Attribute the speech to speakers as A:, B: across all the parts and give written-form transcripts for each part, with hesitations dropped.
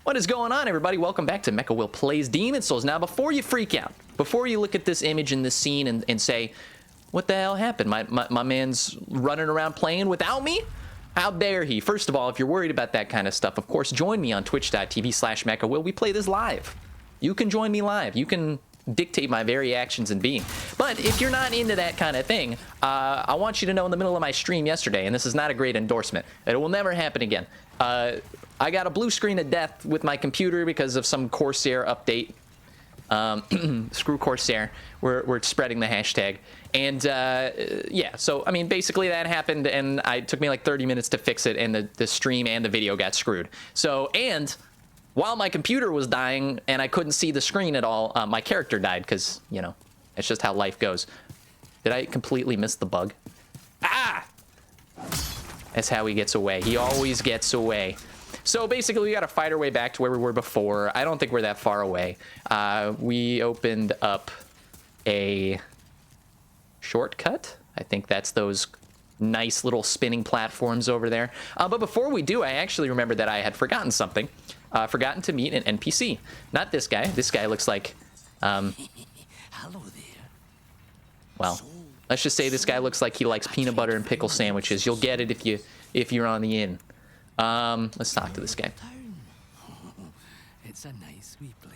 A: What is going on, everybody? Welcome back to Mecha Will Plays Demon Souls. Now, before you freak out, before you look at this image and this scene and say, what the hell happened? My man's running around playing without me? How dare he? First of all, if you're worried about that kind of stuff, of course, join me on twitch.tv/MechaWill. We play this live. You can join me live. You can dictate my very actions and being. But if you're not into that kind of thing, I want you to know in the middle of my stream yesterday, and this is not a great endorsement, it will never happen again. I got a blue screen of death with my computer because of some Corsair update. Screw Corsair. We're spreading the hashtag. And yeah, so I mean, basically that happened, and it took me like 30 minutes to fix it, and the stream and the video got screwed. So, and while my computer was dying and I couldn't see the screen at all, my character died because, you know, it's just how life goes. Did I completely miss the bug? Ah! That's how he gets away. He always gets away. So basically, we got to fight our way back to where we were before. I don't think we're that far away. We opened up a shortcut. I think that's those nice little spinning platforms over there. But before we do, I actually remembered that I had forgotten something. Forgotten to meet an NPC. Not this guy. This guy looks like...
B: Hello there.
A: Well, let's just say this guy looks like he likes peanut butter and pickle sandwiches. You'll get it if you're on the inn. Let's talk to this guy.
B: It's a nice wee place.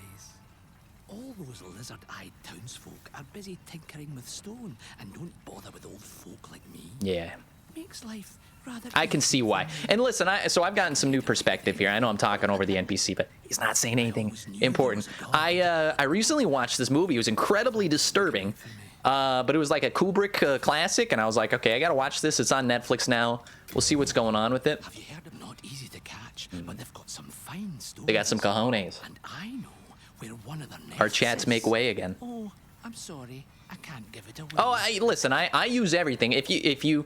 B: All those lizard-eyed townsfolk are busy tinkering with stone and don't bother with old folk like me.
A: Yeah.
B: Makes life rather...
A: I can see why. And listen, so I've gotten some new perspective here. I know I'm talking over the NPC, but he's not saying anything important. I recently watched this movie. It was incredibly disturbing, but it was like a Kubrick classic, and I was like, okay, I gotta watch this. It's on Netflix now. We'll see what's going on with it.
B: Have you heard of Not Easy to Catch? But they've got some fine stones.
A: They got some cojones.
B: And I know where one of their nests
A: Our chats
B: is.
A: make way again.
B: Oh, I'm sorry. I can't give it away.
A: Oh, listen, I use everything. If you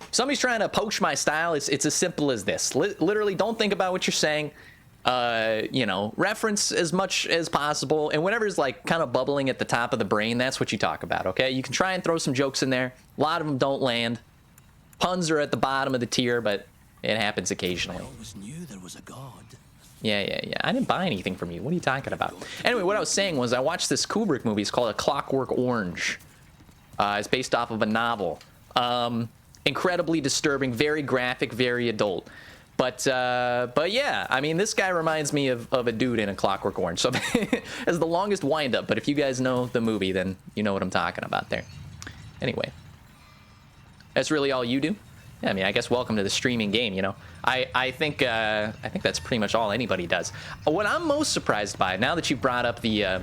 A: somebody's trying to poach my style, it's as simple as this. Literally, don't think about what you're saying. You know, reference as much as possible, and whatever's like kind of bubbling at the top of the brain, that's what you talk about. Okay, you can try and throw some jokes in there. A lot of them don't land. Puns are at the bottom of the tier, but it happens occasionally.
B: I always knew there was a god.
A: Yeah. I didn't buy anything from you. What are you talking about? Anyway, what I was saying was I watched this Kubrick movie. It's called A Clockwork Orange. It's based off of a novel. Incredibly disturbing, very graphic, very adult. But yeah, I mean, this guy reminds me of a dude in A Clockwork Orange. So it's the longest wind-up, but if you guys know the movie, then you know what I'm talking about there. Anyway. That's really all you do? Yeah, I mean, I guess welcome to the streaming game, you know. I think that's pretty much all anybody does. What I'm most surprised by, now that you brought up the now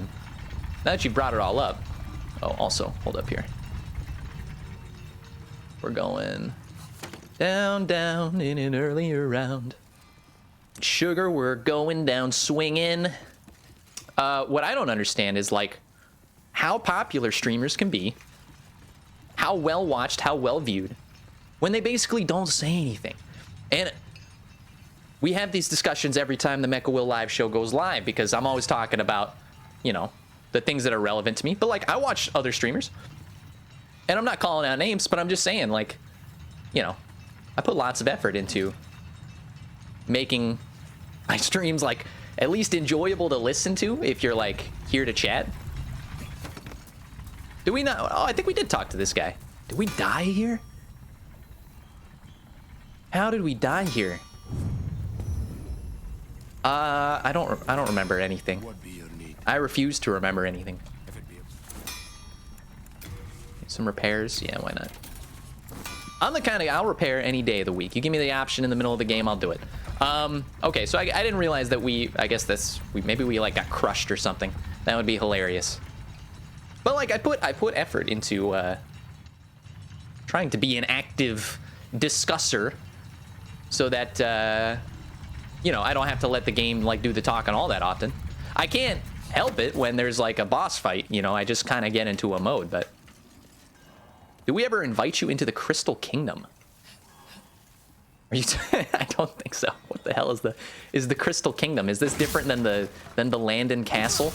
A: that you brought it all up. Oh, also, hold up here. We're going down in an earlier round. Sugar, we're going down swinging. What I don't understand is like how popular streamers can be, how well watched, how well viewed, when they basically don't say anything. And we have these discussions every time the Mecha Will live show goes live, because I'm always talking about, you know, the things that are relevant to me. But like, I watch other streamers, and I'm not calling out names, but I'm just saying, like, you know, I put lots of effort into making my streams like at least enjoyable to listen to if you're like here to chat. Did we not? Oh, I think we did talk to this guy. Did we die here? How did we die here? I don't remember anything. I refuse to remember anything. Some repairs? Yeah, why not? I'm the kind of, I'll repair any day of the week. You give me the option in the middle of the game, I'll do it. Okay, so I didn't realize that I guess maybe we like got crushed or something. That would be hilarious. But like, I put effort into trying to be an active discusser, so that you know, I don't have to let the game like do the talking all that often. I can't help it when there's like a boss fight, you know. I just kind of get into a mode. But did we ever invite you into the Crystal Kingdom? Are you? I don't think so. What the hell is the Crystal Kingdom? Is this different than the Landon Castle?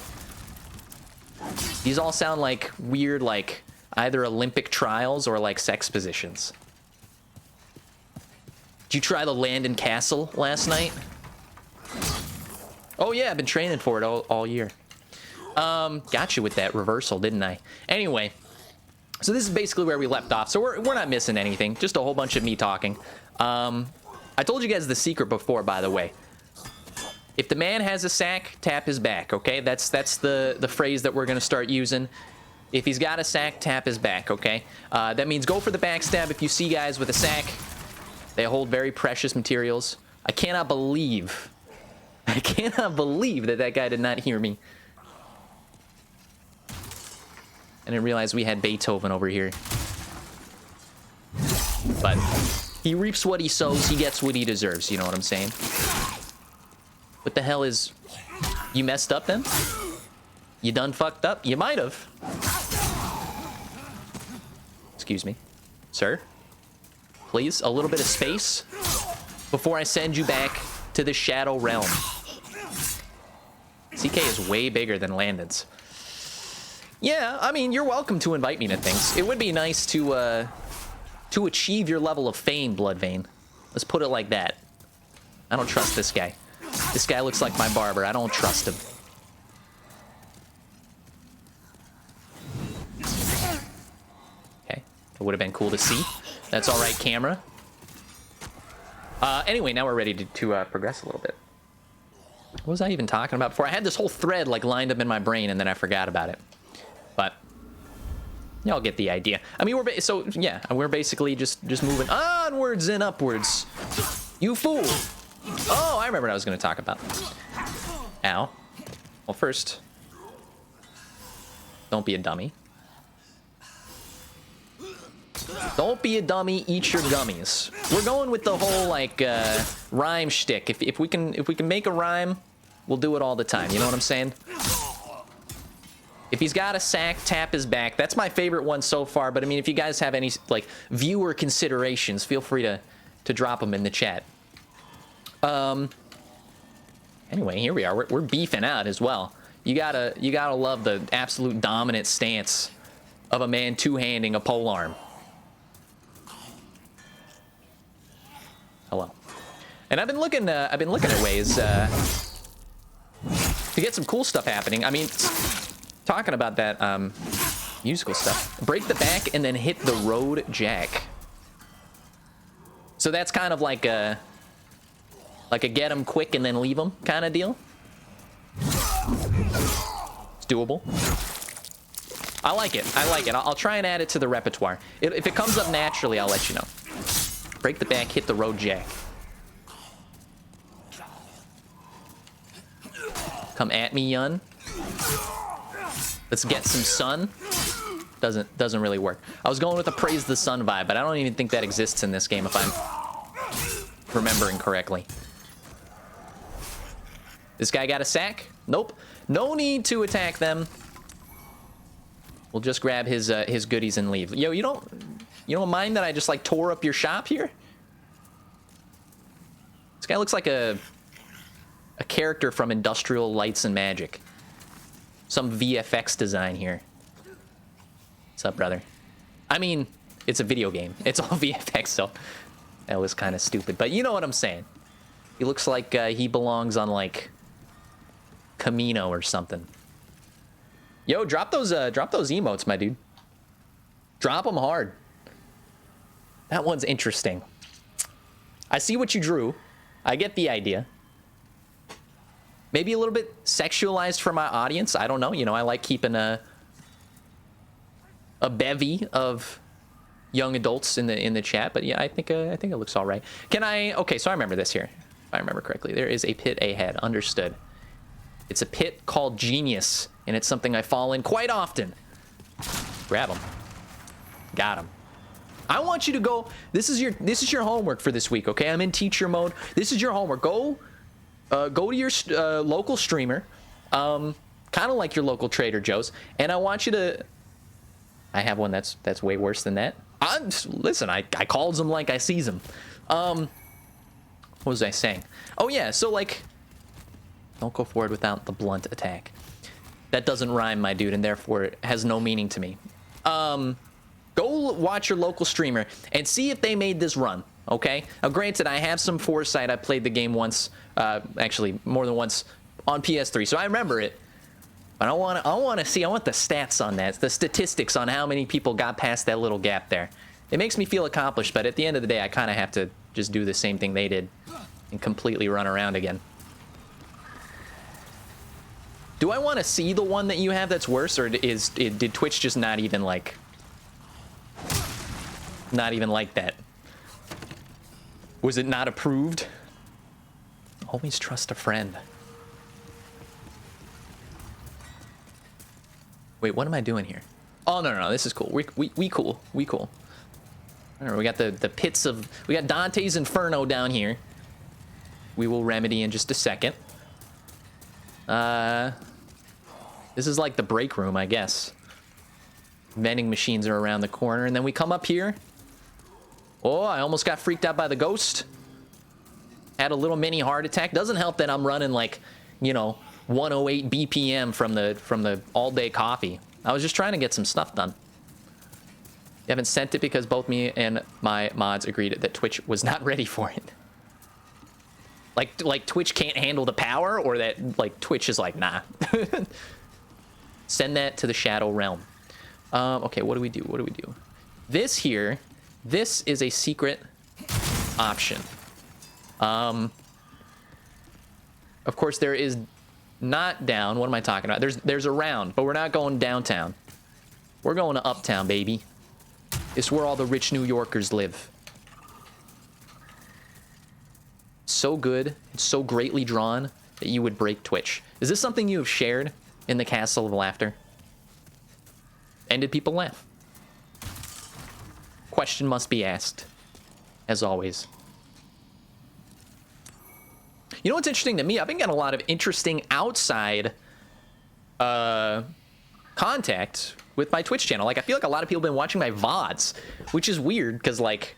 A: These all sound like weird, like either Olympic trials or like sex positions. Did you try the Landon Castle last night? Oh yeah, I've been training for it all year. Got you with that reversal, didn't I? Anyway, so this is basically where we left off. So we're not missing anything. Just a whole bunch of me talking. I told you guys the secret before, by the way. If the man has a sack, tap his back, okay? That's the phrase that we're going to start using. If he's got a sack, tap his back, okay? That means go for the backstab. If you see guys with a sack, they hold very precious materials. I cannot believe that that guy did not hear me. I didn't realize we had Beethoven over here. But he reaps what he sows. He gets what he deserves. You know what I'm saying? What the hell is... You messed up then? You done fucked up? You might have. Excuse me. Sir? Please, a little bit of space before I send you back to the Shadow Realm. CK is way bigger than Landon's. Yeah, I mean, you're welcome to invite me to things. It would be nice to achieve your level of fame, Bloodvein. Let's put it like that. I don't trust this guy. This guy looks like my barber. I don't trust him. Okay, it would have been cool to see. That's all right, camera. Anyway, now we're ready to progress a little bit. What was I even talking about before? I had this whole thread like lined up in my brain, and then I forgot about it. But y'all get the idea. I mean, we're basically just moving onwards and upwards. You fool! Oh, I remember what I was going to talk about. Ow. Well, first, don't be a dummy. Don't be a dummy. Eat your gummies. We're going with the whole like rhyme shtick. If we can make a rhyme, we'll do it all the time. You know what I'm saying? If he's got a sack, tap his back. That's my favorite one so far. But I mean, if you guys have any like viewer considerations, feel free to drop them in the chat. Anyway, here we are. We're beefing out as well. You gotta love the absolute dominant stance of a man two-handing a polearm. Hello. And I've been looking at ways to get some cool stuff happening. I mean, talking about that musical stuff. Break the back and then hit the road jack. So that's kind of like a get him quick and then leave him kind of deal. It's doable. I like it. I'll try and add it to the repertoire. If it comes up naturally, I'll let you know. Break the back, hit the road jack. Come at me, Yun. Let's get some sun. Doesn't really work. I was going with a praise the sun vibe, but I don't even think that exists in this game if I'm remembering correctly. This guy got a sack? Nope. No need to attack them. We'll just grab his goodies and leave. Yo, you don't mind that I just like tore up your shop here? This guy looks like a character from Industrial Lights and Magic. Some VFX design here. What's up, brother? I mean, it's a video game. It's all VFX, so that was kind of stupid. But you know what I'm saying. He looks like he belongs on like Camino or something. Yo, drop those emotes, my dude. Drop them hard. That one's interesting. I see what you drew. I get the idea. Maybe a little bit sexualized for my audience. I don't know. You know, I like keeping a bevy of young adults in the chat. But yeah, I think it looks all right. Can I? Okay, so I remember this here. If I remember correctly, there is a pit ahead. Understood. It's a pit called Genius, and it's something I fall in quite often. Grab him. Got him. I want you to go. This is your homework for this week. Okay, I'm in teacher mode. This is your homework. Go to your local streamer, kind of like your local Trader Joe's, and I want you to. I have one that's way worse than that. Listen, I calls them like I sees them. What was I saying? Oh yeah, so like, don't go forward without the blunt attack. That doesn't rhyme, my dude, and therefore it has no meaning to me. Go watch your local streamer and see if they made this run, okay? Now, granted, I have some foresight. I played the game once, actually more than once on PS3, so I remember it. But I want the stats on that, the statistics on how many people got past that little gap there. It makes me feel accomplished, but at the end of the day, I kind of have to just do the same thing they did and completely run around again. Do I want to see the one that you have that's worse, or did Twitch just not even like that? Was it not approved? Always trust a friend. Wait, what am I doing here? Oh, no, this is cool. We cool. We cool. All right, we got the pits of... We got Dante's Inferno down here. We will remedy in just a second. This is like the break room, I guess. Vending machines are around the corner. And then we come up here. Oh, I almost got freaked out by the ghost. Had a little mini heart attack. Doesn't help that I'm running like, you know, 108 BPM from the all-day coffee. I was just trying to get some stuff done. You haven't sent it because both me and my mods agreed that Twitch was not ready for it. Like Twitch can't handle the power, or that like Twitch is like, nah. Send that to the Shadow Realm. Okay, what do we do? What do we do? This here, this is a secret option. Of course, there is not down. What am I talking about? There's around, but we're not going downtown. We're going to uptown, baby. It's where all the rich New Yorkers live. So good, so greatly drawn that you would break Twitch. Is this something you have shared in the Castle of Laughter? And did people laugh? Question must be asked, as always. You know what's interesting to me? I've been getting a lot of interesting outside contact with my Twitch channel. Like, I feel like a lot of people have been watching my VODs, which is weird because, like,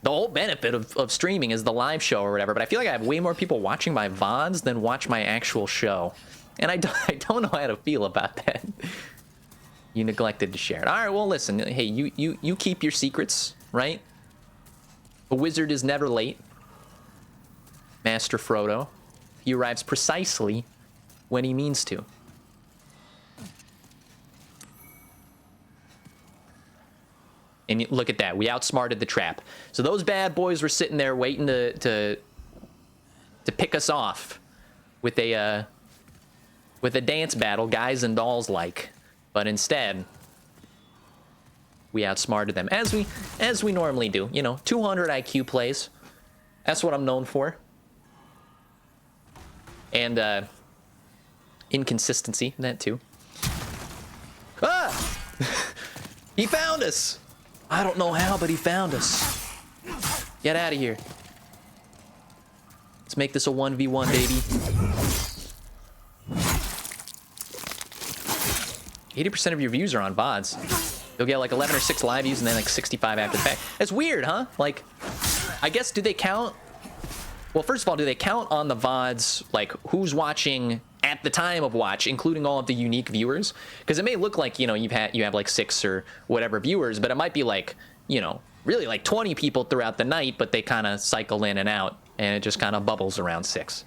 A: the whole benefit of streaming is the live show or whatever. But I feel like I have way more people watching my VODs than watch my actual show. And I don't know how to feel about that. You neglected to share it. All right, well, listen. Hey, you keep your secrets, right? A wizard is never late. Master Frodo. He arrives precisely when he means to. And look at that. We outsmarted the trap. So those bad boys were sitting there waiting to pick us off with a dance battle, guys and dolls like. But instead, we outsmarted them as we normally do. You know, 200 IQ plays. That's what I'm known for. And inconsistency, that too. Ah! He found us! I don't know how, but he found us. Get out of here. Let's make this a 1v1, baby. 80% of your views are on VODs. You'll get like 11 or 6 live views and then like 65 after the fact. That's weird, huh? Like, I guess, do they count? Well, first of all, do they count on the VODs, like, who's watching at the time of watch, including all of the unique viewers? Because it may look like, you know, you have like 6 or whatever viewers, but it might be like, you know, really like 20 people throughout the night, but they kind of cycle in and out, and it just kind of bubbles around 6.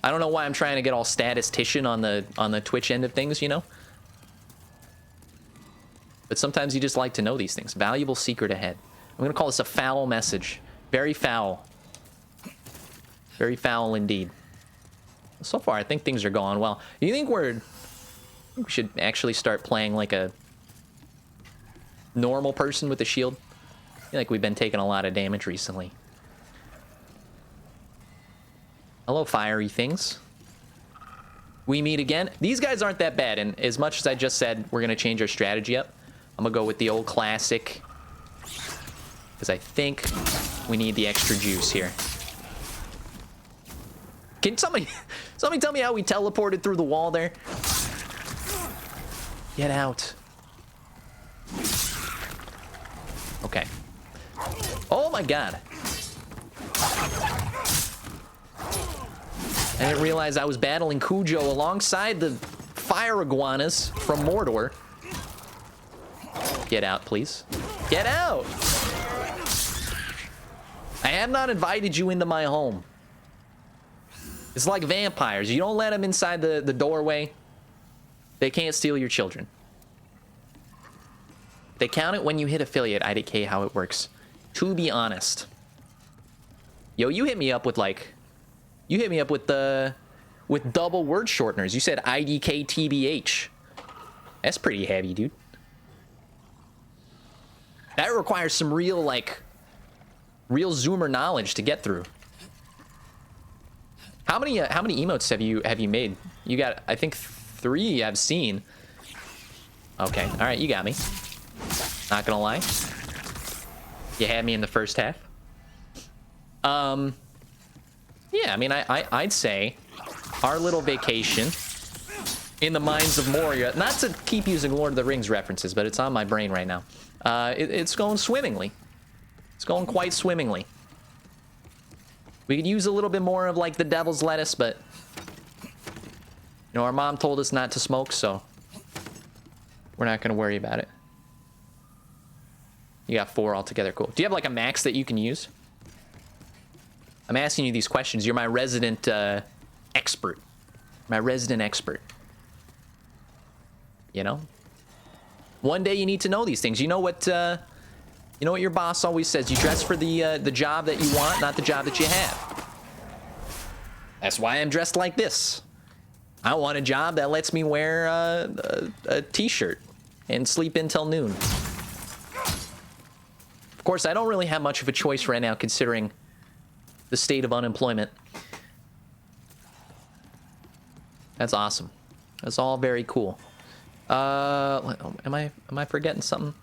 A: I don't know why I'm trying to get all statistician on the Twitch end of things, you know? But sometimes you just like to know these things. Valuable secret ahead. I'm going to call this a foul message. Very foul. Very foul indeed. So far, I think things are going well. Do you think we should actually start playing like a normal person with a shield? I feel like we've been taking a lot of damage recently. Hello, fiery things. We meet again. These guys aren't that bad, and as much as I just said we're going to change our strategy up, I'm going to go with the old classic, because I think we need the extra juice here. Can somebody tell me how we teleported through the wall there? Get out. Okay. Oh my god. I didn't realize I was battling Cujo alongside the fire iguanas from Mordor. Get out, please. Get out! I have not invited you into my home. It's like vampires. You don't let them inside the doorway. They can't steal your children. They count it when you hit affiliate. IDK how it works. To be honest. Yo, you hit me up with like... You hit me up with with double word shorteners. You said IDK TBH. That's pretty heavy, dude. That requires some real, like... Real Zoomer knowledge to get through. How many emotes have you made? You got, I think, 3 I've seen. Okay, all right, you got me. Not gonna lie, you had me in the first half. Yeah, I mean, I'd say our little vacation in the mines of Moria. Not to keep using Lord of the Rings references, but it's on my brain right now. It's going swimmingly. It's going quite swimmingly. We could use a little bit more of like the devil's lettuce, but you know, our mom told us not to smoke, so we're not gonna worry about it. You got 4 altogether, cool. Do you have like a max that you can use? I'm asking you these questions. You're my resident expert. My resident expert. You know? One day you need to know these things. You know what your boss always says? You dress for the job that you want, not the job that you have. That's why I'm dressed like this. I want a job that lets me wear a t-shirt and sleep until noon. Of course, I don't really have much of a choice right now, considering the state of unemployment. That's awesome. That's all very cool. Am I forgetting something?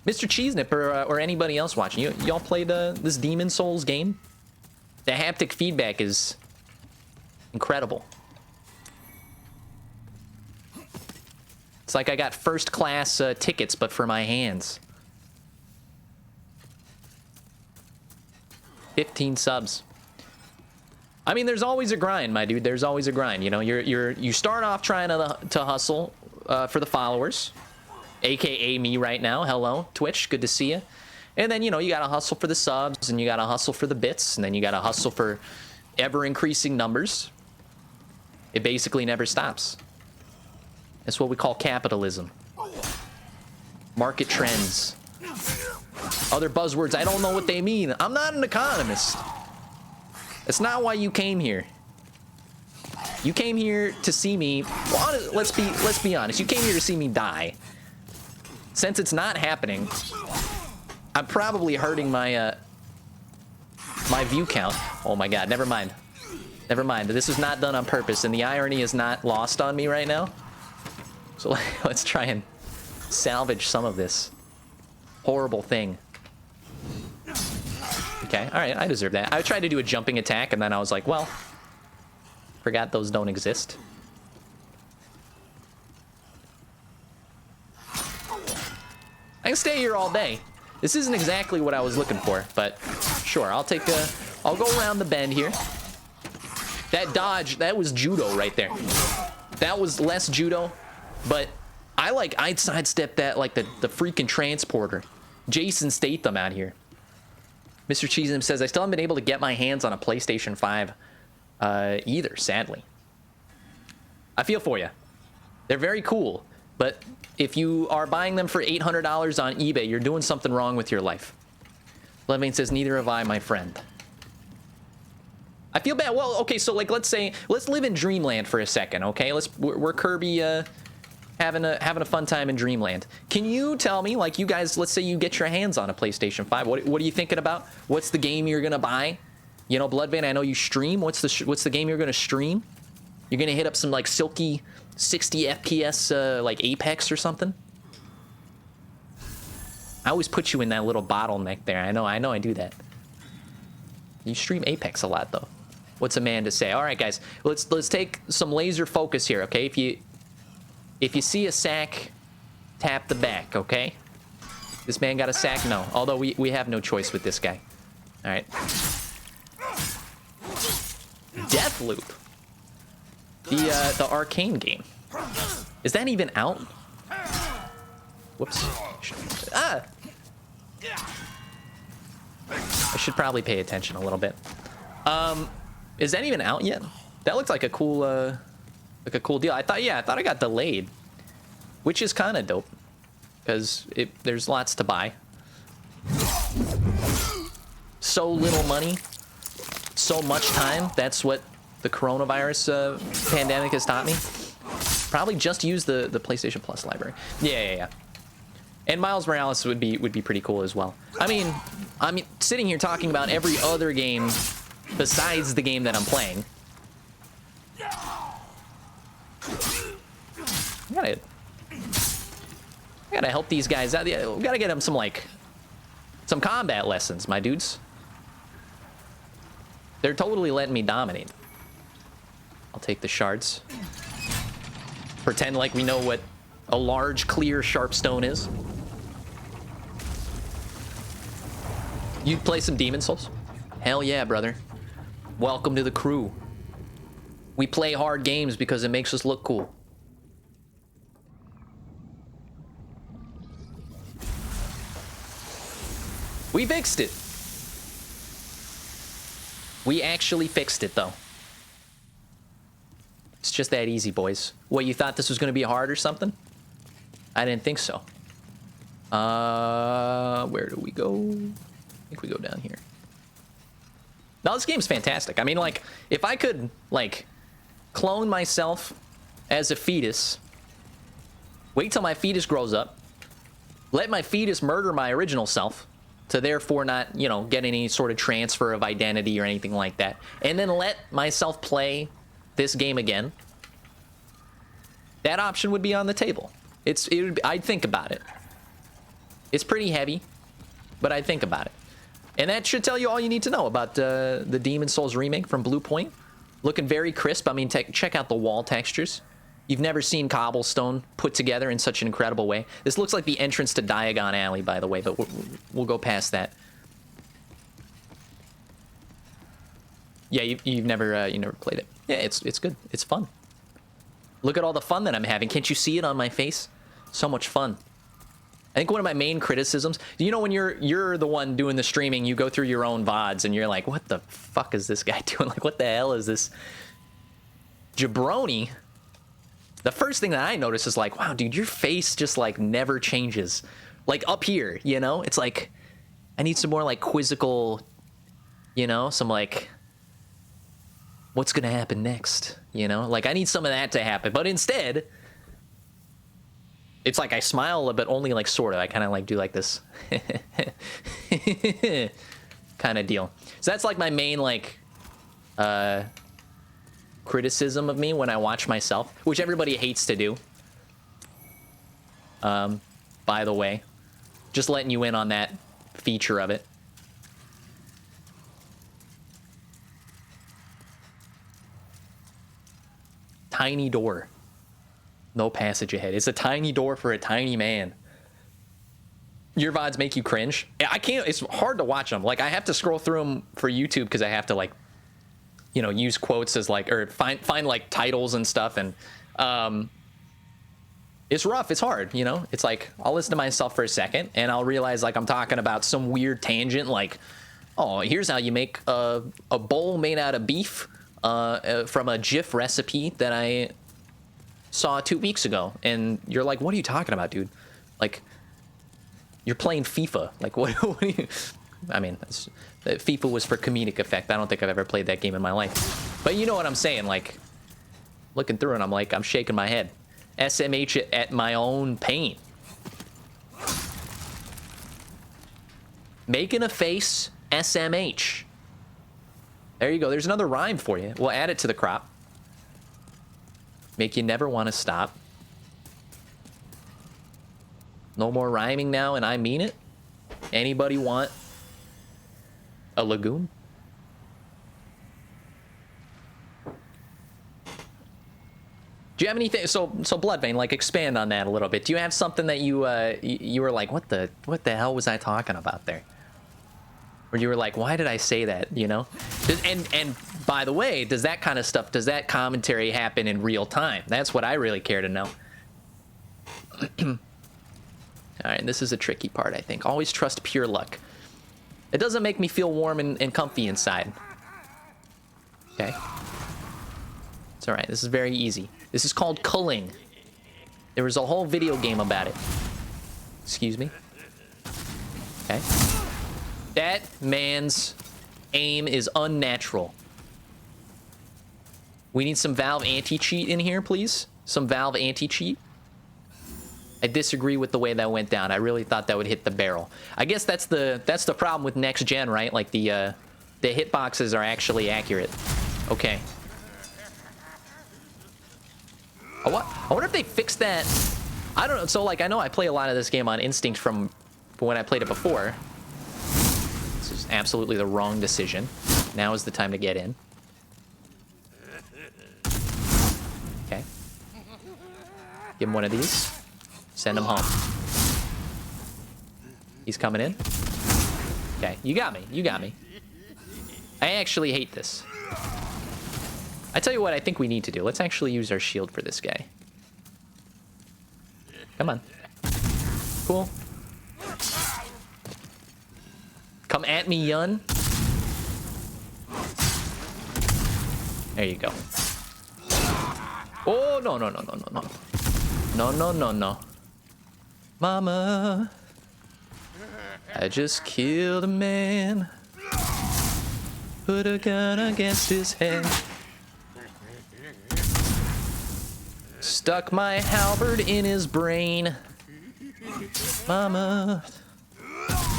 A: Mr. Cheesenip or anybody else watching, y'all played this Demon Souls game? The haptic feedback is incredible. It's like I got first class tickets, but for my hands. 15 subs. I mean, there's always a grind, my dude. There's always a grind. You know, you start off trying to hustle for the followers, aka me right now. Hello, Twitch, good to see you. And then, you know, you gotta hustle for the subs, and you gotta hustle for the bits, and then you gotta hustle for ever increasing numbers. It basically never stops. That's what we call capitalism. Market trends. Other buzzwords, I don't know what they mean. I'm not an economist. That's not why you came here. You came here to see me. Well, let's be honest. You came here to see me die. Since it's not happening, I'm probably hurting my my view count. Oh my god, never mind. Never mind. This was not done on purpose, and the irony is not lost on me right now. So let's try and salvage some of this horrible thing. Okay, alright, I deserve that. I tried to do a jumping attack, and then I was like, well, forgot those don't exist. I can stay here all day. This isn't exactly what I was looking for, but sure, I'll go around the bend here. That dodge, that was judo right there. That was less judo, but I'd sidestep that like the freaking transporter. Jason Statham out here. Mr. Cheesenham says, I still haven't been able to get my hands on a PlayStation 5 either, sadly. I feel for you. They're very cool, but if you are buying them for $800 on eBay, you're doing something wrong with your life. Levine says, neither have I, my friend. I feel bad. Well, okay, so like let's live in Dreamland for a second, okay? We're Kirby having a fun time in Dreamland. Can you tell me, like, you guys, let's say you get your hands on a PlayStation 5. What are you thinking about? What's the game you're gonna buy? You know, Bloodborne, I know you stream. What's the game you're gonna stream? You're gonna hit up some like silky 60 FPS like Apex or something? I always put you in that little bottleneck there. I know I do that. You stream Apex a lot though. What's a man to say? All right, guys, let's take some laser focus here, okay? If you see a sack, tap the back, okay? This man got a sack? No. Although we have no choice with this guy. All right. Deathloop. The arcane game. Is that even out? Whoops. I should probably pay attention a little bit. Is that even out yet? That looks like a cool deal. I thought I got delayed, which is kind of dope because there's lots to buy. So little money, so much time. That's what the coronavirus pandemic has taught me. Probably just use the PlayStation Plus library. Yeah. And Miles Morales would be pretty cool as well. I mean, sitting here talking about every other game besides the game that I'm playing. I gotta help these guys out. We gotta get them some combat lessons, my dudes. They're totally letting me dominate. I'll take the shards. Pretend like we know what a large, clear, sharp stone is. You'd play some Demon Souls? Hell yeah, brother. Welcome to the crew. We play hard games because it makes us look cool. We fixed it. We actually fixed it, though. It's just that easy, boys. What, you thought this was going to be hard or something? I didn't think so. Where do we go? I think we go down here. Now, this game's fantastic. I mean, like, if I could, like, clone myself as a fetus, wait till my fetus grows up, let my fetus murder my original self, to therefore not, you know, get any sort of transfer of identity or anything like that, and then let myself play this game again, that option would be on the table. I'd think about it. It's pretty heavy, but I'd think about it. And that should tell you all you need to know about the Demon Souls remake from Bluepoint. Looking very crisp. I mean, check out the wall textures. You've never seen cobblestone put together in such an incredible way. This looks like the entrance to Diagon Alley, by the way, but we'll go past that. Yeah, you've never played it. Yeah, it's good. It's fun. Look at all the fun that I'm having. Can't you see it on my face? So much fun. I think one of my main criticisms, you know, when you're the one doing the streaming, you go through your own VODs and you're like, what the fuck is this guy doing? Like, what the hell is this jabroni? The first thing that I notice is like, wow, dude, your face just like never changes. Like up here, you know? It's like, I need some more like quizzical, you know, some like, what's gonna happen next? You know, like I need some of that to happen. But instead, it's like I smile, but only like sort of. I kind of like do like this kind of deal. So that's like my main like criticism of me when I watch myself, which everybody hates to do. By the way, just letting you in on that feature of it. Tiny door. No passage ahead. It's a tiny door for a tiny man. Your VODs make you cringe? I can't, it's hard to watch them. Like, I have to scroll through them for YouTube because I have to, like, you know, use quotes as, like, or find like, titles and stuff. And it's rough. It's hard, you know? It's like, I'll listen to myself for a second, and I'll realize, like, I'm talking about some weird tangent, like, oh, here's how you make a bowl made out of beef from a GIF recipe that I saw 2 weeks ago. And you're like, what are you talking about, dude? Like, you're playing FIFA. Like, what are you... I mean, FIFA was for comedic effect. I don't think I've ever played that game in my life. But you know what I'm saying? Like, looking through and I'm like, I'm shaking my head. SMH at my own pain. Making a face, SMH. There you go. There's another rhyme for you. We'll add it to the crop. Make you never want to stop. No more rhyming now, and I mean it. Anybody want a lagoon? Do you have anything? So Bloodvein, like, expand on that a little bit. Do you have something that you were like, what the hell was I talking about there? Or you were like, why did I say that? You know? And by the way, does that kind of stuff, does that commentary happen in real time? That's what I really care to know. All right, this is a tricky part, I think. Always trust pure luck. It doesn't make me feel warm and comfy inside. Okay. It's all right. This is very easy. This is called culling. There was a whole video game about it. Excuse me. Okay. That man's aim is unnatural. We need some Valve anti-cheat in here, please. Some Valve anti-cheat. I disagree with the way that went down. I really thought that would hit the barrel. I guess that's the problem with next gen, right? Like the hitboxes are actually accurate. Okay. I wonder if they fixed that. I don't know. So like I know I play a lot of this game on instinct from when I played it before. This is absolutely the wrong decision. Now is the time to get in. Okay. Give him one of these. Send him home. He's coming in. Okay, you got me. You got me. I actually hate this. I tell you what I think we need to do. Let's actually use our shield for this guy. Come on. Cool. Come at me, Yun. There you go. Oh, no, no, no, no, no, no. No, no, no, no. Mama, I just killed a man. Put a gun against his head. Stuck my halberd in his brain. Mama,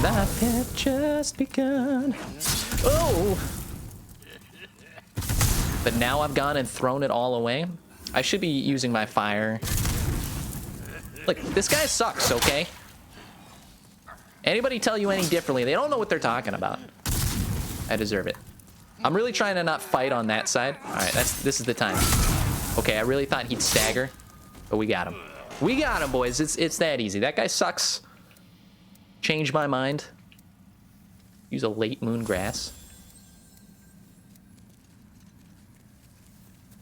A: life had just begun. Oh! But now I've gone and thrown it all away. I should be using my fire. Look, this guy sucks, okay? Anybody tell you any differently, they don't know what they're talking about. I deserve it. I'm really trying to not fight on that side. All right, this is the time. Okay, I really thought he'd stagger, but we got him. We got him, boys. It's that easy. That guy sucks. Change my mind. Use a late moon grass.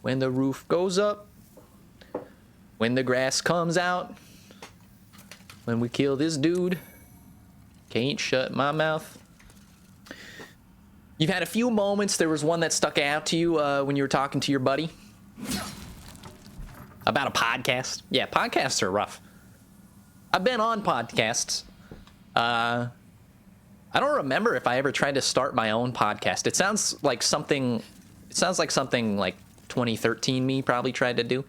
A: When the roof goes up. When the grass comes out. When we kill this dude. Can't shut my mouth. You've had a few moments. There was one that stuck out to you when you were talking to your buddy. About a podcast. Yeah, podcasts are rough. I've been on podcasts. I don't remember if I ever tried to start my own podcast. It sounds like something like 2013 me probably tried to do.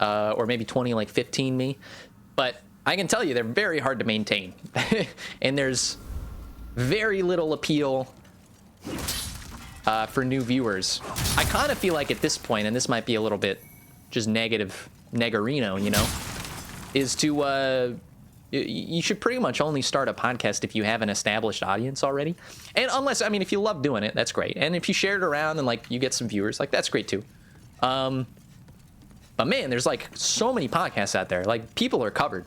A: Or maybe 2015 me. But I can tell you they're very hard to maintain. And there's very little appeal for new viewers. I kind of feel like at this point, and this might be a little bit just negative negarino, you know, is to you should pretty much only start a podcast if you have an established audience already. And unless, I mean, if you love doing it, that's great. And if you share it around and like you get some viewers, like that's great too. But man, there's like so many podcasts out there. Like people are covered.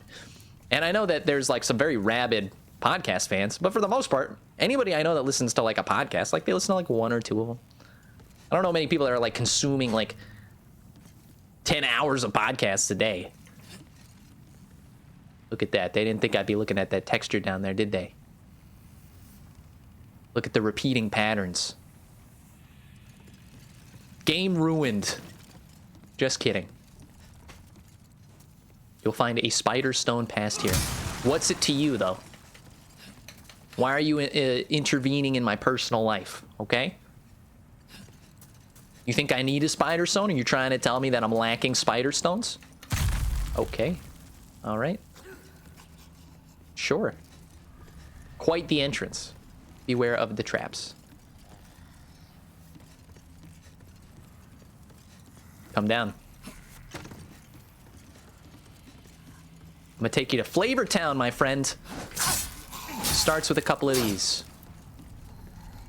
A: And I know that there's like some very rabid podcast fans, but for the most part, anybody I know that listens to like a podcast, like they listen to like one or two of them. I don't know many people that are like consuming like 10 hours of podcasts a day. Look at that. They didn't think I'd be looking at that texture down there, did they? Look at the repeating patterns. Game ruined. Just kidding. You'll find a spider stone past here. What's it to you, though? Why are you intervening in my personal life, okay? You think I need a spider stone? Are you trying to tell me that I'm lacking spider stones? Okay. All right. Sure. Quite the entrance. Beware of the traps. Come down. I'm gonna take you to Flavor Town, my friend. Starts with a couple of these.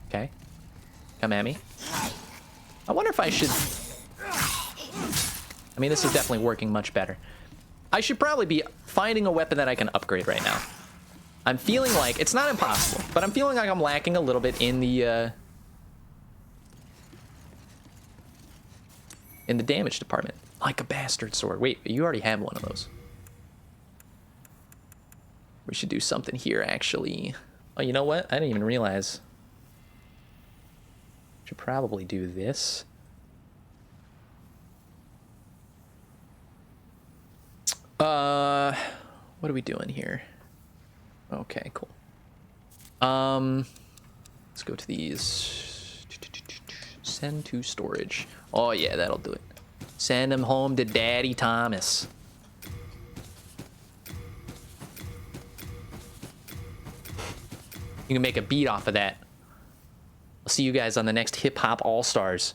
A: Okay. Come at me. I wonder if I should... I mean, this is definitely working much better. I should probably be finding a weapon that I can upgrade right now. I'm feeling like... It's not impossible, but I'm feeling like I'm lacking a little bit in the damage department. Like a bastard sword. Wait, you already have one of those. We should do something here, actually. Oh, you know what? I didn't even realize. Should probably do this. What are we doing here? Okay, cool. Let's go to these. Send to storage. Oh yeah, that'll do it. Send them home to Daddy Thomas. You can make a beat off of that. I'll see you guys on the next Hip Hop All-Stars.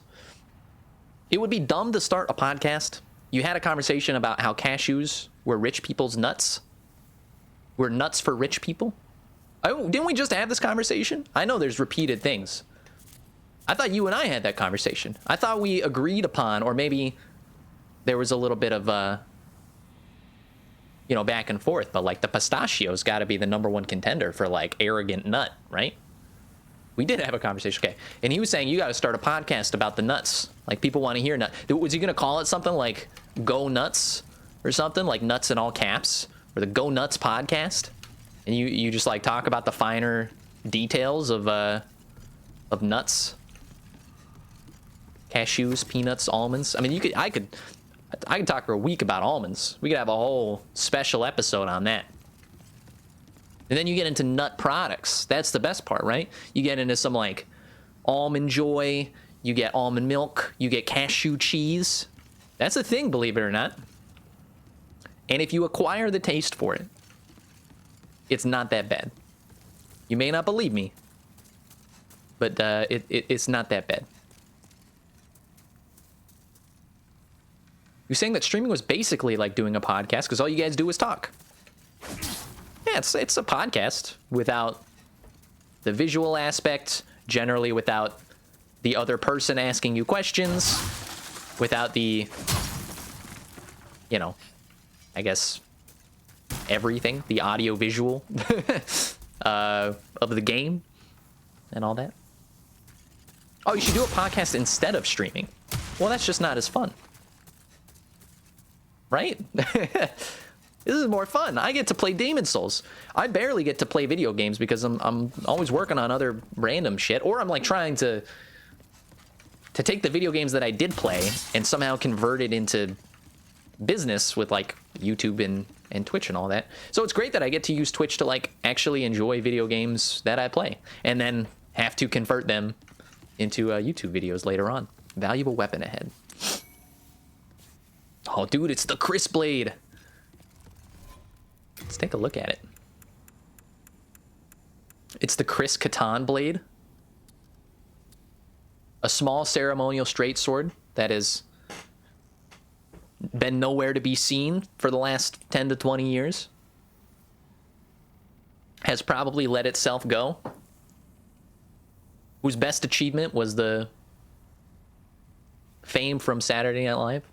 A: It would be dumb to start a podcast. You had a conversation about how cashews were rich people's nuts. Were nuts for rich people. Oh, didn't we just have this conversation? I know there's repeated things. I thought you and I had that conversation. I thought we agreed upon, or maybe there was a little bit of, you know, back and forth. But like the pistachio's got to be the _1 contender for like arrogant nut, right? We did have a conversation, okay. And he was saying you got to start a podcast about the nuts. Like people want to hear nuts. Was he going to call it something like Go Nuts or something? Like nuts in all caps? Or the Go Nuts podcast? And you just like talk about the finer details of nuts. Cashews, peanuts, almonds. I mean, I could talk for a week about almonds. We could have a whole special episode on that. And then you get into nut products. That's the best part, right? You get into some like almond joy, you get almond milk, you get cashew cheese. That's a thing, believe it or not. And if you acquire the taste for it, it's not that bad. You may not believe me, but it's not that bad. You're saying that streaming was basically like doing a podcast because all you guys do is talk. Yeah, it's a podcast without the visual aspect, generally without the other person asking you questions, without the, you know, I guess everything, the audio visual of the game and all that. Oh, you should do a podcast instead of streaming. Well, that's just not as fun. Right? This is more fun. I get to play Demon Souls. I barely get to play video games because I'm always working on other random shit, or I'm like trying to take the video games that I did play and somehow convert it into business with like YouTube and Twitch and all that. So it's great that I get to use Twitch to like actually enjoy video games that I play and then have to convert them into YouTube videos later on. Valuable weapon ahead. Oh, dude, it's the Criss blade. Let's take a look at it. It's the Criss Catan blade. A small ceremonial straight sword that has been nowhere to be seen for the last 10 to 20 years. Has probably let itself go. Whose best achievement was the fame from Saturday Night Live.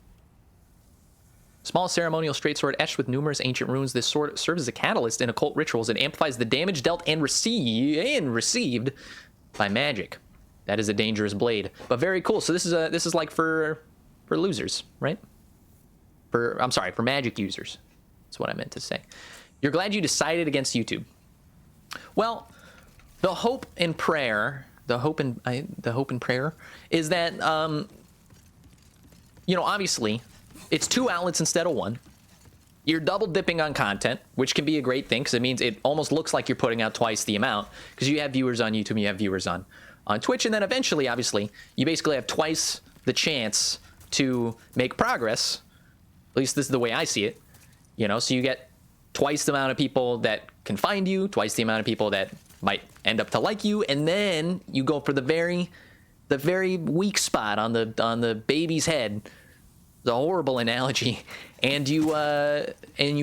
A: Small ceremonial straight sword etched with numerous ancient runes. This sword serves as a catalyst in occult rituals. It amplifies the damage dealt and received by magic. That is a dangerous blade, but very cool. So this is like for losers, right? I'm sorry, for magic users. That's what I meant to say. You're glad you decided against YouTube. Well, the hope and prayer is that you know, obviously it's 2 outlets instead of 1. You're double dipping on content, which can be a great thing because it means it almost looks like you're putting out twice the amount because you have viewers on YouTube and you have viewers on Twitch, and then eventually, obviously, you basically have twice the chance to make progress. At least this is the way I see it. You know, so you get twice the amount of people that can find you, twice the amount of people that might end up to like you, and then you go for the very weak spot on the baby's head. The horrible analogy, and you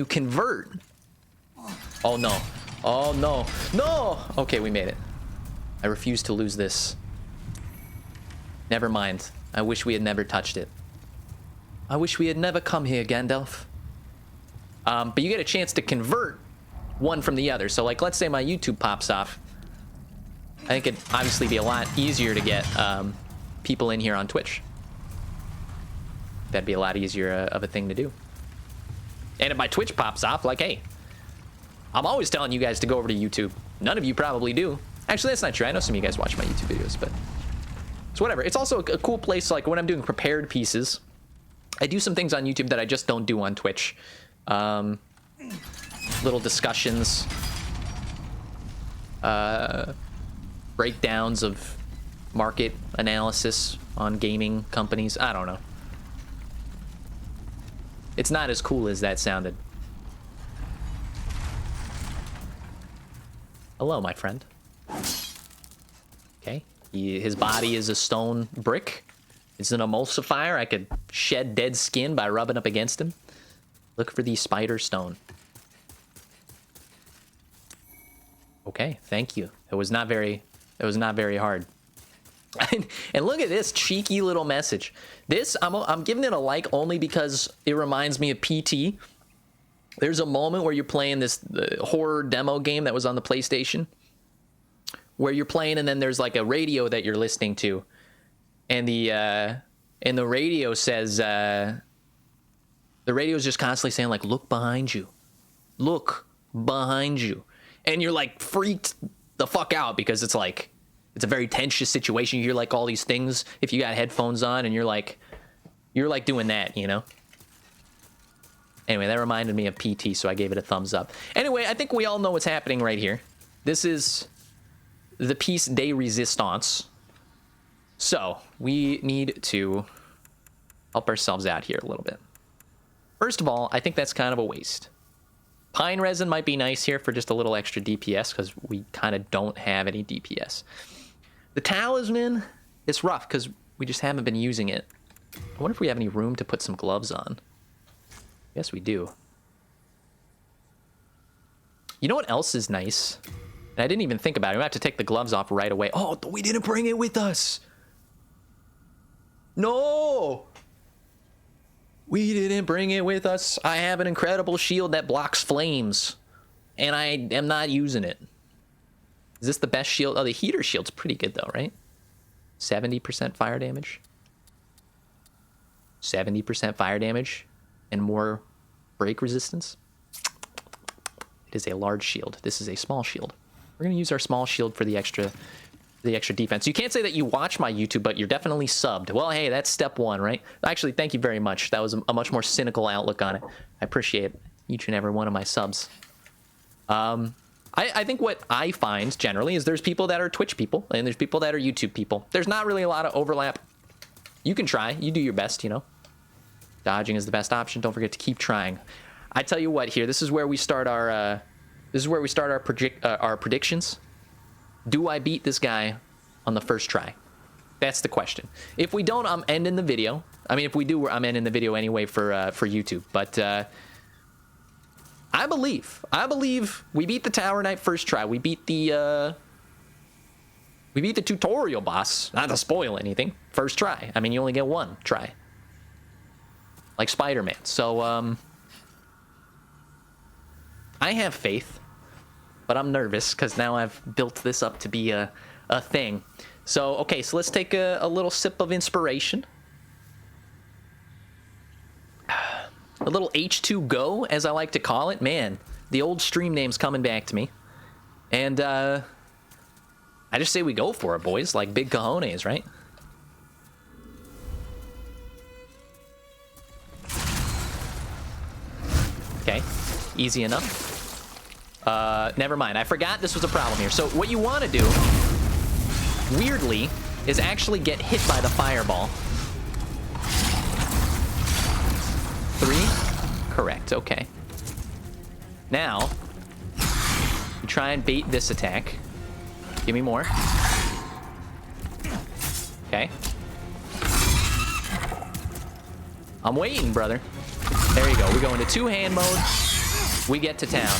A: convert. Oh no! Oh no! No! Okay, we made it. I refuse to lose this. Never mind. I wish we had never touched it. I wish we had never come here, Gandalf. But you get a chance to convert one from the other. So, like, let's say my YouTube pops off. I think it'd obviously be a lot easier to get people in here on Twitch. That'd be a lot easier of a thing to do. And if my Twitch pops off, like, hey, I'm always telling you guys to go over to YouTube. None of you probably do. Actually, that's not true. I know some of you guys watch my YouTube videos, but So whatever. It's also a cool place, like when I'm doing prepared pieces. I do some things on YouTube that I just don't do on Twitch. Little discussions. Breakdowns of market analysis on gaming companies. I don't know. It's not as cool as that sounded. Hello, my friend. Okay. His body is a stone brick. It's an emulsifier. I could shed dead skin by rubbing up against him. Look for the spider stone. Okay, thank you. It was not very hard. And look at this cheeky little message. This, I'm giving it a like only because it reminds me of PT. There's a moment where you're playing this horror demo game that was on the PlayStation, where you're playing and then there's like a radio that you're listening to, and the radio says, the radio's just constantly saying like, look behind you, look behind you, and you're like freaked the fuck out because it's like, it's a very tense situation. You hear like all these things if you got headphones on, and you're like doing that, you know? Anyway, that reminded me of PT, so I gave it a thumbs up. Anyway, I think we all know what's happening right here. This is the piece de resistance. So we need to help ourselves out here a little bit. First of all, I think that's kind of a waste. Pine resin might be nice here for just a little extra DPS, because we kind of don't have any DPS. The talisman, it's rough because we just haven't been using it. I wonder if we have any room to put some gloves on. Yes, we do. You know what else is nice? And I didn't even think about it. We have to take the gloves off right away. Oh, we didn't bring it with us. No! We didn't bring it with us. I have an incredible shield that blocks flames, and I am not using it. Is this the best shield? Oh, the heater shield's pretty good though, right? 70% fire damage. 70% fire damage and more break resistance. It is a large shield. This is a small shield. We're gonna use our small shield for the extra defense. You can't say that you watch my YouTube, but you're definitely subbed. Well, hey, that's step one, right? Actually, thank you very much. That was a much more cynical outlook on it. I appreciate each and every one of my subs. I think what I find generally is there's people that are Twitch people and there's people that are YouTube people. There's not really a lot of overlap. You can try. You do your best, you know. Dodging is the best option. Don't forget to keep trying. I tell you what, here, this is where we start our predictions. Do I beat this guy on the first try? That's the question. If we don't, I'm ending the video. I mean, if we do, I'm ending the video anyway for YouTube. But I believe we beat the Tower Knight first try. We beat the tutorial boss. Not to spoil anything. First try. I mean, you only get one try. Like Spider-Man. So I have faith, but I'm nervous because now I've built this up to be a thing. So, okay, so let's take a little sip of inspiration. A little H2Go, as I like to call it. Man, the old stream name's coming back to me. And I just say we go for it, boys, like big cojones, right? Okay, easy enough. Never mind. I forgot this was a problem here. So what you want to do, weirdly, is actually get hit by the fireball. 3? Correct. Okay. Now, you try and bait this attack. Give me more. Okay. I'm waiting, brother. There you go. We go into two-hand mode. We get to town.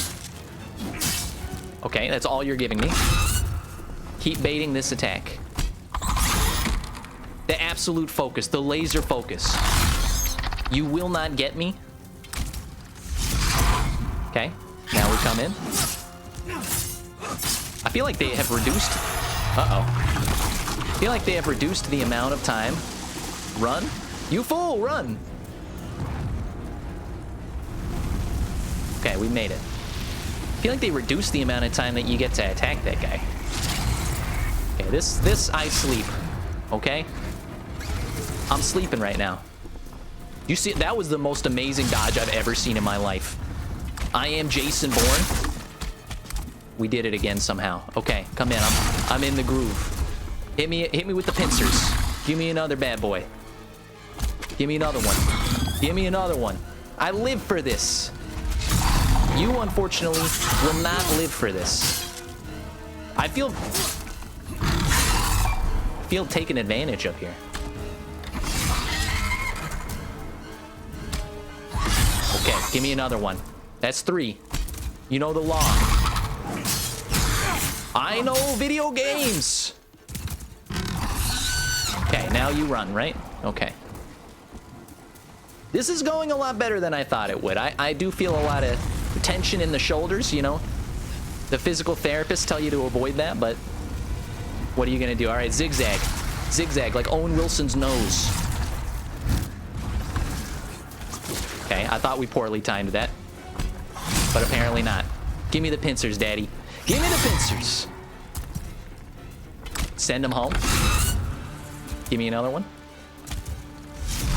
A: Okay, that's all you're giving me. Keep baiting this attack. The absolute focus, the laser focus. You will not get me. Okay, now we come in. I feel like they have reduced... Uh-oh. I feel like they have reduced the amount of time. Run. You fool, run! Okay, we made it. I feel like they reduced the amount of time that you get to attack that guy. Okay, this I sleep. Okay? I'm sleeping right now. You see, that was the most amazing dodge I've ever seen in my life. I am Jason Bourne. We did it again somehow. Okay, come in. I'm in the groove. Hit me with the pincers. Give me another bad boy. Give me another one. Give me another one. I live for this. You, unfortunately, will not live for this. I feel taken advantage of here. Okay, give me another one. That's 3. You know the law. I know video games. Okay, now you run, right? Okay. This is going a lot better than I thought it would. I do feel a lot of tension in the shoulders, you know. The physical therapists tell you to avoid that, but what are you gonna do? All right, zigzag. Zigzag, like Owen Wilson's nose. Okay, I thought we poorly timed that, but apparently not. Give me the pincers, Daddy. Give me the pincers. Send them home. Give me another one.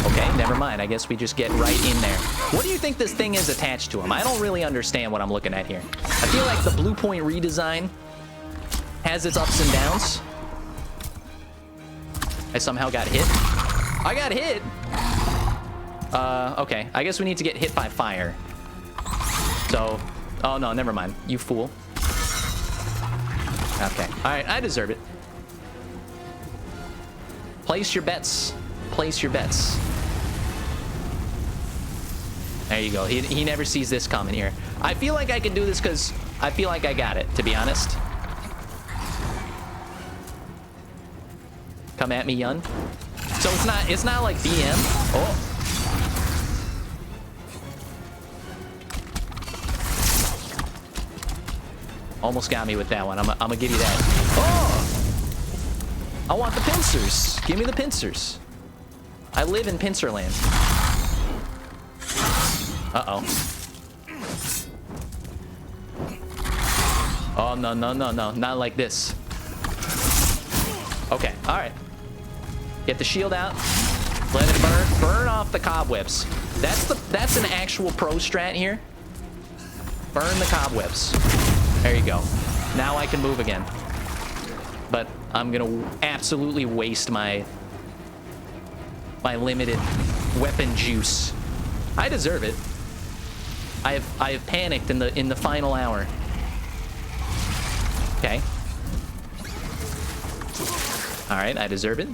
A: Okay, never mind. I guess we just get right in there. What do you think this thing is attached to him? I don't really understand what I'm looking at here. I feel like the Bluepoint redesign has its ups and downs. I somehow got hit. I got hit. Okay. I guess we need to get hit by fire. So, oh no, never mind. You fool. Okay. All right, I deserve it. Place your bets. Place your bets. There you go. He never sees this coming here. I feel like I can do this because I feel like I got it, to be honest. Come at me, Yun. So it's not like BM. Oh. Almost got me with that one. I'm gonna give you that. Oh! I want the pincers. Give me the pincers. I live in Pincerland. Uh-oh. Oh, no, no, no, no. Not like this. Okay, all right. Get the shield out. Let it burn. Burn off the cobwebs. That's an actual pro strat here. Burn the cobwebs. There you go. Now I can move again. But I'm gonna absolutely waste my limited weapon juice. I deserve it. I have panicked in the final hour. Okay. All right, I deserve it.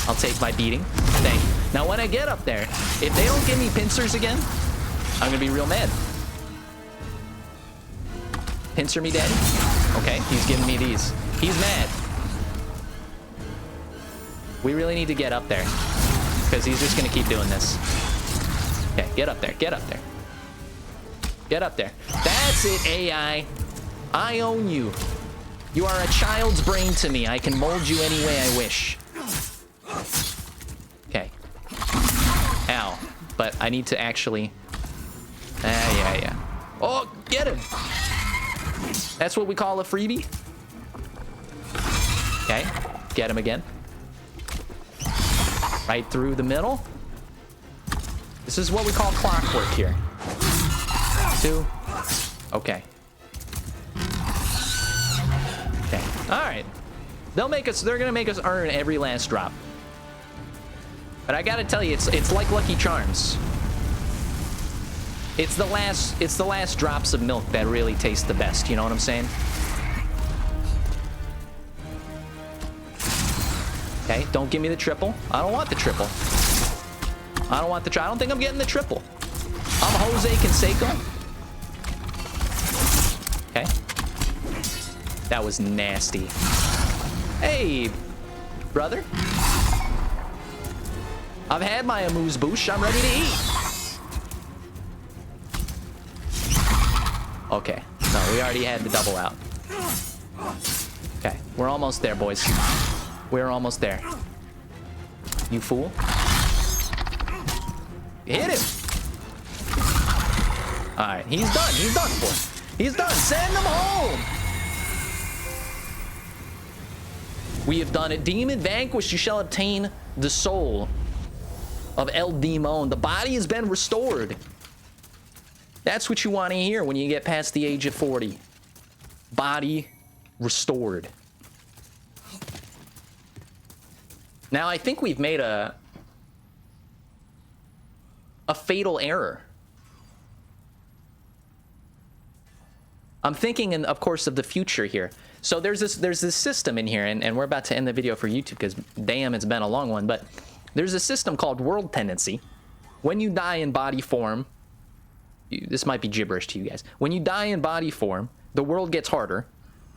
A: I'll take my beating. Thank you. Now when I get up there, if they don't give me pincers again, I'm gonna be real mad. Pincer me, Daddy. Okay, he's giving me these. He's mad. We really need to get up there because he's just gonna keep doing this. Okay, get up there. Get up there. Get up there. That's it, AI. I own you. You are a child's brain to me. I can mold you any way I wish. Okay. Ow. But I need to actually... yeah. Oh, get him. That's what we call a freebie. Okay. Get him again. Right through the middle. This is what we call clockwork here. 2. Okay. Okay. All right. They're gonna make us earn every last drop. But I gotta tell you, it's like Lucky Charms. It's the last drops of milk that really taste the best. You know what I'm saying? Okay. Don't give me the triple. I don't want the triple. I don't want the I don't think I'm getting the triple. I'm Jose Canseco. Okay. That was nasty. Hey, brother. I've had my amuse-bouche. I'm ready to eat. Okay. No, we already had the double out. Okay. We're almost there, boys. We're almost there. You fool. Hit him. All right. He's done. He's done for. He's done. Send him home. We have done it. Demon vanquished. You shall obtain the soul of El Demon. The body has been restored. That's what you want to hear when you get past the age of 40. Body restored. Now, I think we've made a fatal error. I'm thinking, of course, of the future here. So there's this system in here, and we're about to end the video for YouTube because, damn, it's been a long one. But there's a system called world tendency. When you die in body form, this might be gibberish to you guys. When you die in body form, the world gets harder,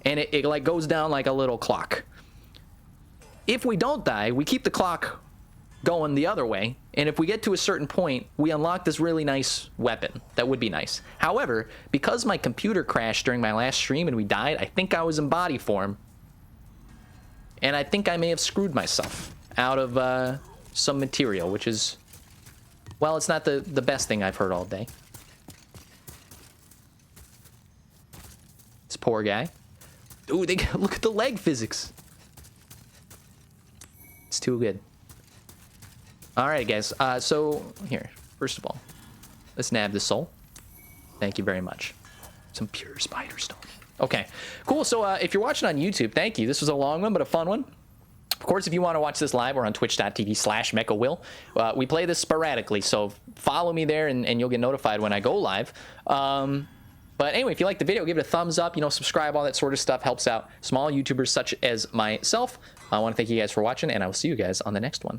A: and it like goes down like a little clock. If we don't die, we keep the clock going the other way, and if we get to a certain point, we unlock this really nice weapon. That would be nice. However, because my computer crashed during my last stream and we died, I think I was in body form, and I think I may have screwed myself out of some material, which is, well, it's not the best thing I've heard all day. This poor guy. Ooh, look at the leg physics. It's too good. All right, guys. So here, first of all, let's nab the soul. Thank you very much. Some pure spider stone. Okay, cool. So if you're watching on YouTube, thank you. This was a long one, but a fun one. Of course, if you want to watch this live, we're on twitch.tv/mechawill. We play this sporadically, so follow me there, and you'll get notified when I go live. But anyway, if you like the video, give it a thumbs up, subscribe, all that sort of stuff helps out small YouTubers such as myself. I want to thank you guys for watching, and I will see you guys on the next one.